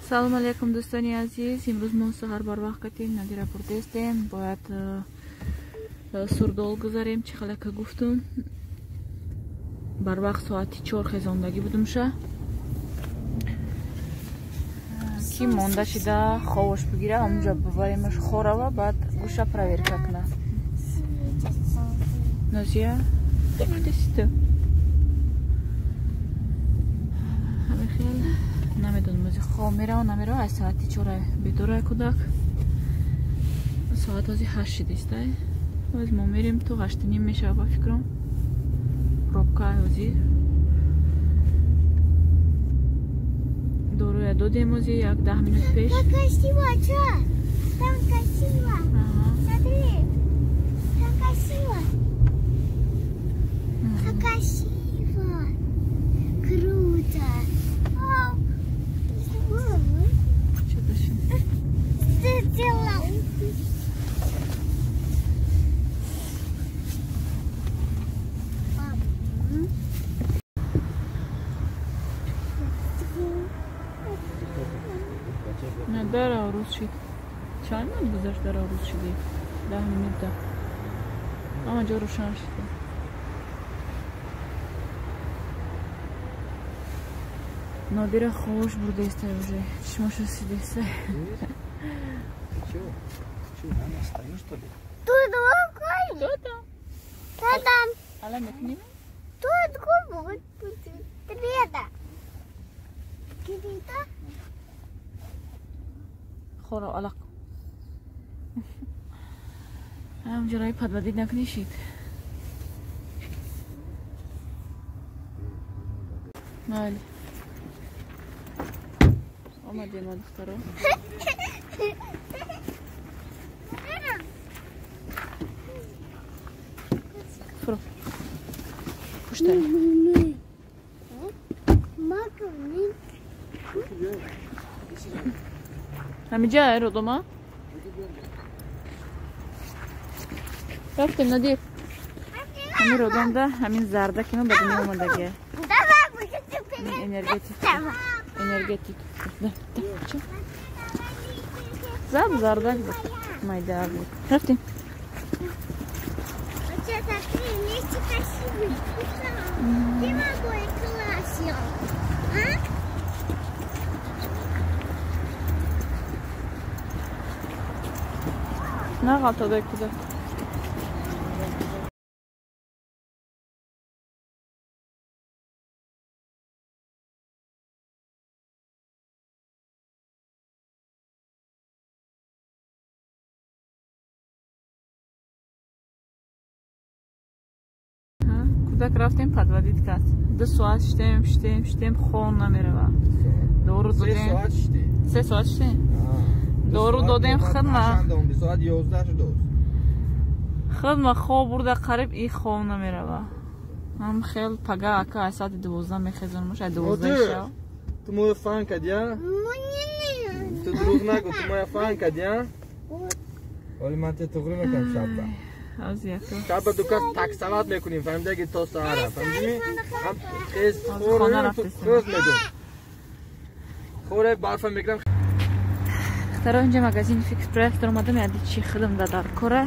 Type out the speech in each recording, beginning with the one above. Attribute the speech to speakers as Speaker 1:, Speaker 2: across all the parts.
Speaker 1: салом алейкум дӯстони азиз, имрӯз мо саҳар барвақт катем надира бурдестем, бояд сурдол гузарем. Чӣ халака гуфтум барвақт соати 4 хезондагӣ будумша ки монда шида ховош бигира ҳамунҷа бибаремаш хорава баъд гӯша проверка куна. Назия дефтеситу ҳамихел намедонам ози хоб мерава намерава. Аз соати 4 бедора кӯдак соат ози 8 шидистай. Оз мо мерем то 8:30 мешава ба фикрам. Пробка ози доруя додем ози як 10 минут пеш.
Speaker 2: Как красиво, чё? Там красиво. Смотри. Там красиво. Как красиво. Круто. Что сделал?
Speaker 1: Дара руз шид. Чанд минут гузашт дара руз шиди? 10 минут. Ама ҷо рӯшан шид. Нодира хош бурдестай уже. Чишмоша сидеса.
Speaker 3: Чё? Там остаёшь, что ли?
Speaker 2: Тут другой.
Speaker 1: Кто там?
Speaker 2: Там.
Speaker 1: Ала мекунем?
Speaker 2: Тут другой. Трета. Кирита.
Speaker 1: Хора алак. ҳамҷараи падвадид накунишид. Майли. Омадем духтаро. Фро. Пуштари. ҳамиҷа родома? рафтем надир. ҳамин родомда ҳамин зарда ки ма ба дунё омадаги. Энергетик. Зардак майда буд. Рафтем. На галтадай куда? Кудак рафтем падвадид кард. 2 соат штем хон намерава. Дору додем.
Speaker 3: 3 соат шти.
Speaker 1: 3 соат штем. Дору додем хидма.
Speaker 3: Соат 11 шуд.
Speaker 1: Хидма хоб бурда қариб и хон намерава. Ҳам хел пага ака соати 12 мехезон моша 12 шав.
Speaker 3: Tu moja fanka, dia? Tu drug nago, tu moja fanka, dia? Oli mate to'g'ri mekan shabba.
Speaker 1: Aziyaka.
Speaker 3: Shabba dukas taksavat mekunیم فهمیدی تو سهارا فهمیدی هم خیز خوز میدون خوره بارفا میگرم
Speaker 1: Второй инҷа магазин фикс прайс дар омадам яди чи хидм дар кора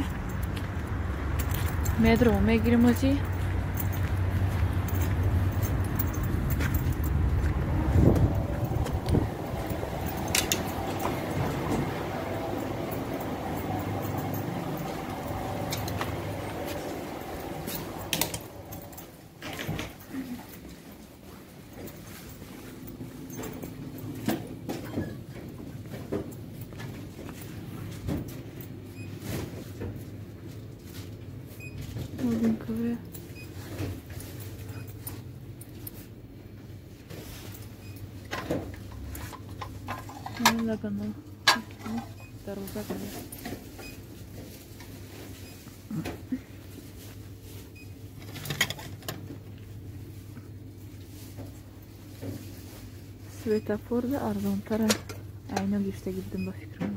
Speaker 1: медро мегирим ози Ковре. Лагано. Дорога. Светофорда арзонтара. Айна гифта гиддим ба фикрам.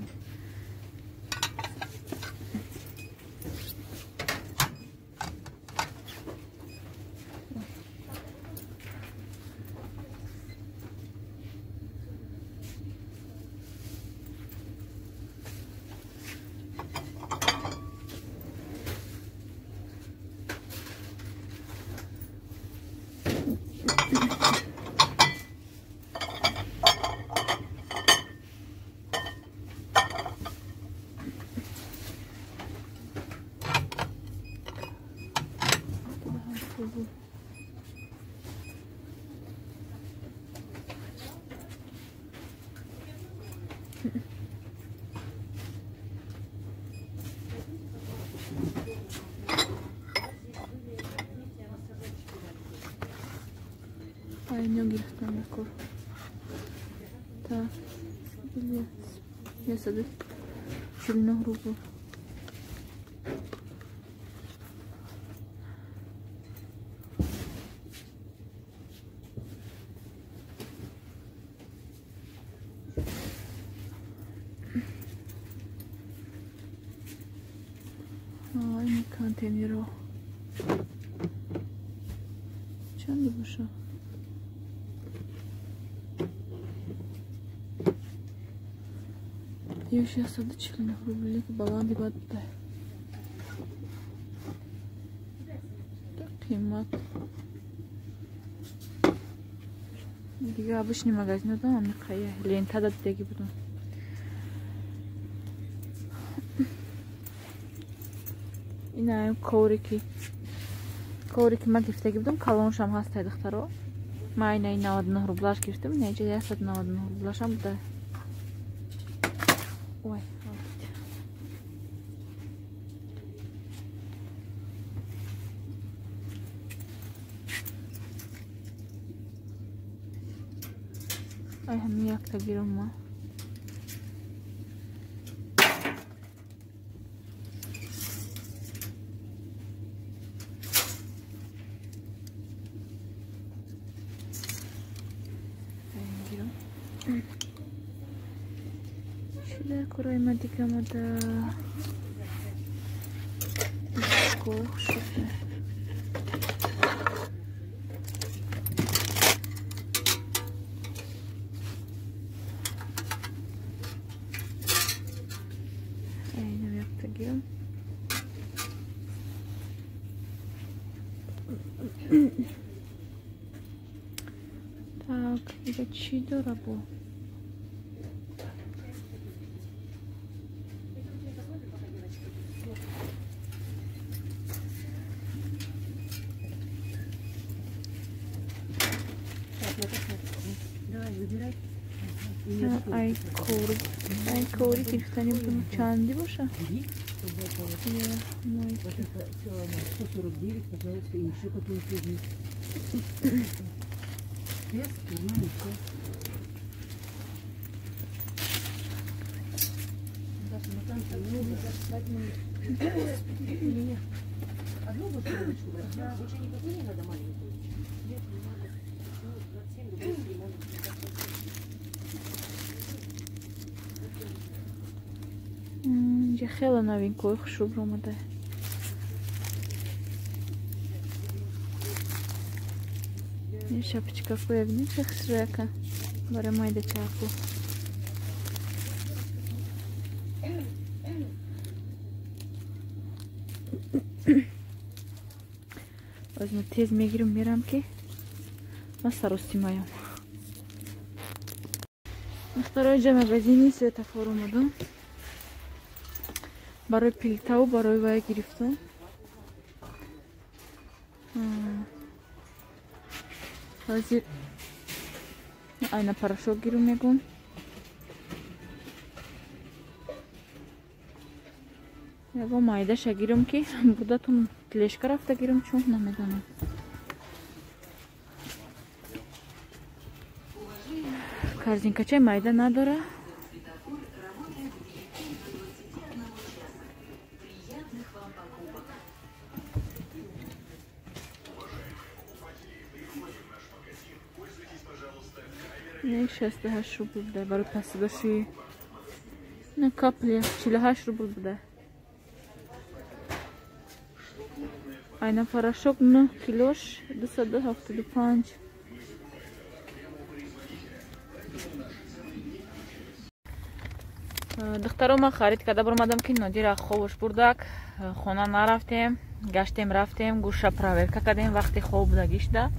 Speaker 1: اینو گرفتم بکر تا 149 روبل. این کانتینر رو چندی باشه؟ یه 649 روبلی که بلندی باید بده. قیمت دیگه обычный магазин да, он қая лентада دیگه بودم. اینا کوری که من گرفتگی بودم کالونش هم هست دخترو. ما این 99 روبلش گرفتم. نجا 199 روبلش هم بوده. وای ای همین یک تا گیرم ما شده کرای ما دیگه ما دا کوخ شده اینو یک تا گیرم так دیگه چی داره با ای کوری گرفتنی بودم چندی باشه؟ اینجا خیلی نوین کوی خوشوب رو اومده. این شاپچکا کوی بینید چه خسرویکه برای مایده چاکو. از من تیز میگیرم میرم که من سراستی مایم. مختارای جمع بزینی سویتفار اومدم. برای پیلتا و برای وای گرفتم. حاضر اینا پراشوب گیرم میگم. یکو مایده شگیرم که بوده تون تلشکه رفته گیرم چون نمیدونم. کارزینکا چه مایده نداره. نه 68 روبل بوده برای پسگاشی. نه کپلی 48 روبل بوده. اینا پراشوب 9 کیلوش 275. دخترو ما خرید کرده برمادم که نادیر خوبش بردک. خونه نرفتیم گشتیم رفتیم گوشه پراورکه کردیم وقتی خوب بوده گشته.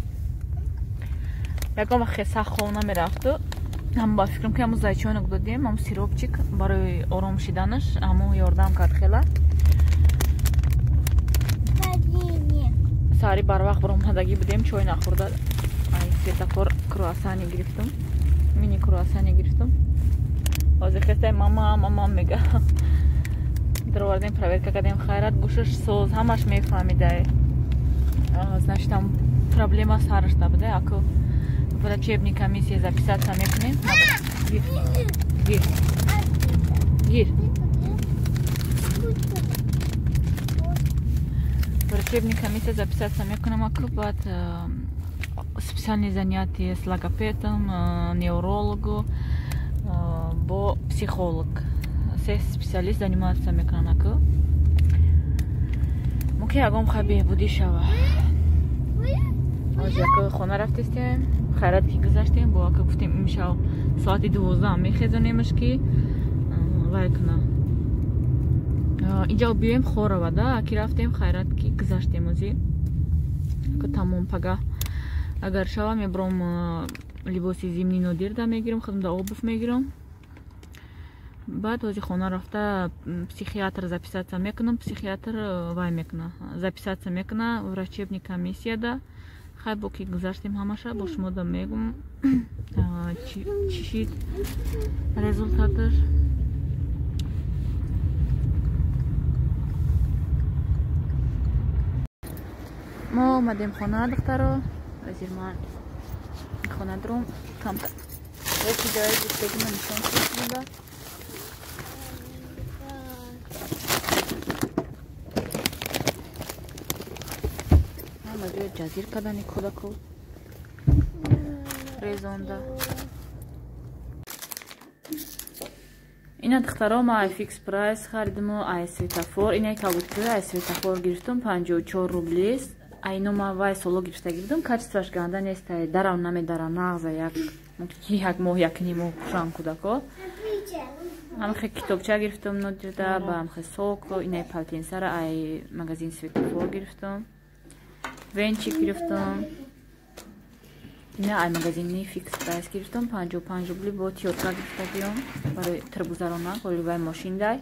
Speaker 1: یکم خیسه خوب نمیرفت. هم با فکرم که همون زایچونک دادیم همون سیروپچیک برای آرام شدنش همون یاردم کرد خیلی. ساری بر وقت برام هدگی بودیم چای نخورده. سویتفار کرواسانی گرفتم. مینی کرواسانی گرفتم. از خسته ماما میگه. دروازه پراورکه کردیم خیرت گوشش سوز همش میفهمیده. از نشتم پرابلما سرش نبوده. اکو врачебной комиссии записаться мекунем. Гир. Врачебной комиссии записаться мекунем, ако бад специальные занятия с логопедом, неврологом, бо психолог. Все специалист занимаются мекунем, ако. Муки агом хабе буди шава. Оз яка хона рафтестем, хайрат ки гузаштем, бо ака гуфтем имшав соати 12 мехезонемаш ки вайкна. Инҷо биёем хорава да, аки рафтем хайрат ки гузаштем ози. Ака тамом пага. Агар шава мебром либоси зимни нодир да мегирам, худам да обув мегирам. Баъд ози хона рафта психиатр записаться мекунам, психиатр вай мекуна. Записаться мекуна врачебни комиссия да. Хай бо ки гузаштем ҳамаша бо шумо да мегум чӣ шид результаташ. мо омадем хона духтаро. азир ман хона дурум камка эки ҷои зиндагӣ ман нишон кунда. Мазои ҷазир кардани кӯдаку резонда. Ина духтаро ма ай фикс прайс харидиму ай светофор. Ина кабутки ай светофор гирифтум 54 рублист. Ай нома вай соло гирифта гирифтум. Качестваш ганда нест. Ай дарав намедара нағза як моҳ якни моҳ пушан кӯдако. Амхе китобча гирифтум нодирда ба амхе сок. Ина ай палтинсара ай магазин светофор гирифтум. Венчик гирифтум. Ина ай магазини фикс прайс гирифтум 55 рубли бо тиётка гирифта биём барои тиргузарона оли вай мошиндай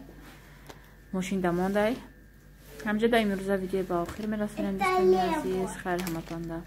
Speaker 1: мошинда мондай. ҳамҷода имрӯза видео ба охир мерасонем. дӯстони азиз хайр ҳаматонда.